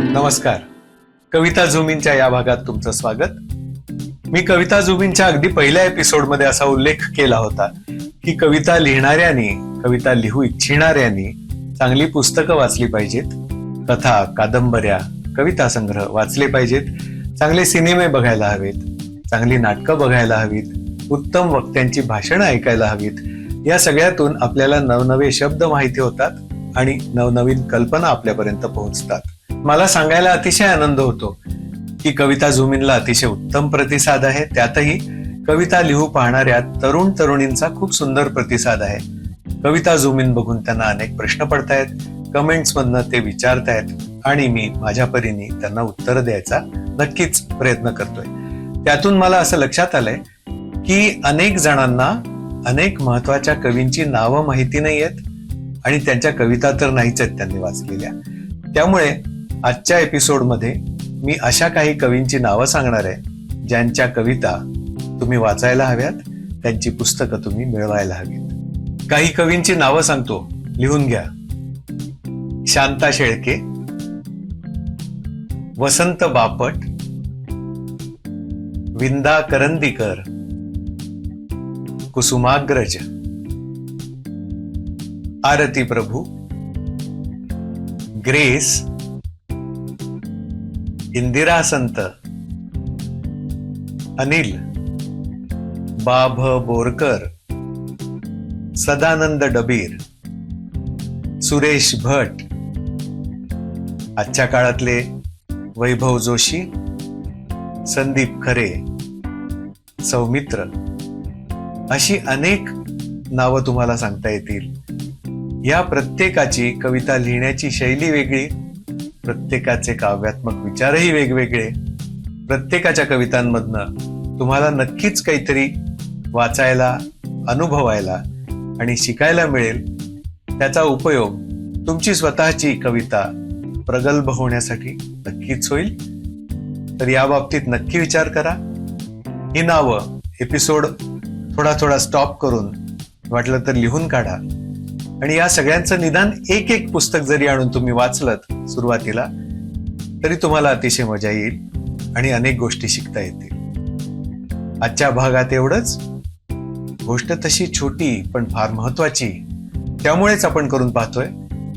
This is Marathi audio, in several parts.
नमस्कार. कविता झुमींच्या या भागात तुमचं स्वागत. मी कविता झुमींच्या अगदी पहिल्या एपिसोडमध्ये असा उल्लेख केला होता की कविता लिहिणाऱ्यांनी, कविता लिहू इच्छिणाऱ्यांनी चांगली पुस्तकं वाचली पाहिजेत, कथा, कादंबऱ्या, कविता संग्रह वाचले पाहिजेत, चांगले सिनेमे बघायला हवेत, चांगली नाटकं बघायला हवीत, उत्तम वक्त्यांची भाषणं ऐकायला हवीत. या सगळ्यातून आपल्याला नवनवे शब्द माहिती होतात आणि नवनवीन कल्पना आपल्यापर्यंत पोहोचतात. मला सांगायला अतिशय आनंद होतो की कविता झुमींला अतिशय उत्तम प्रतिसाद आहे. त्यातही कविता लिहू पाहणाऱ्या तरुण तरुणींचा खूप सुंदर प्रतिसाद आहे. कविता झुमीन बघून त्यांना अनेक प्रश्न पडतायत, कमेंट्स मधनं ते विचारतायत आणि मी माझ्या परीने त्यांना उत्तर द्यायचा नक्कीच प्रयत्न करतोय. त्यातून मला असं लक्षात आलंय की अनेक जणांना अनेक महत्वाच्या कवींची नावं माहिती नाही आहेत आणि त्यांच्या कविता तर नाहीच आहेत त्यांनी वाचलेल्या. त्यामुळे आजच्या एपिसोडमध्ये मी अशा काही कवींची नावं सांगणार आहे ज्यांच्या कविता तुम्ही वाचायला हव्यात, त्यांची पुस्तकं तुम्ही मिळवायला हवीत. काही कवींची नावं सांगतो, लिहून घ्या. शांता शेळके, वसंत बापट, विंदा करंदीकर, कुसुमाग्रज, आरती प्रभू, ग्रेस, इंदिरा संत, अनिल, बाभ बोरकर, सदानंद डबीर, सुरेश भट, आजच्या काळातले वैभव जोशी, संदीप खरे, सौमित्र, अशी अनेक नावं तुम्हाला सांगता येतील. या प्रत्येकाची कविता लिहिण्याची शैली वेगळी, प्रत्येकाचे काव्यात्मक विचारही वेगवेगळे. प्रत्येकाच्या कवितांमधनं तुम्हाला नक्कीच काहीतरी वाचायला, अनुभवायला आणि शिकायला मिळेल. त्याचा उपयोग तुमची स्वतःची कविता प्रगल्भ होण्यासाठी नक्कीच होईल. तर या बाबतीत नक्की विचार करा. ही नावं एपिसोड थोडा थोडा स्टॉप करून वाटलं तर लिहून काढा आणि या सगळ्यांचं निदान एक एक पुस्तक जरी आणून तुम्ही वाचलत सुरुवातीला तरी तुम्हाला अतिशय मजा येईल आणि अनेक गोष्टी शिकता येतील. आजच्या भागात एवढंच. गोष्ट तशी छोटी पण फार महत्वाची, त्यामुळेच आपण करून पाहतोय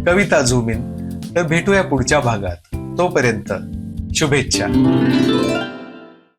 कविता झुमीन. तर भेटूया पुढच्या भागात. तोपर्यंत शुभेच्छा.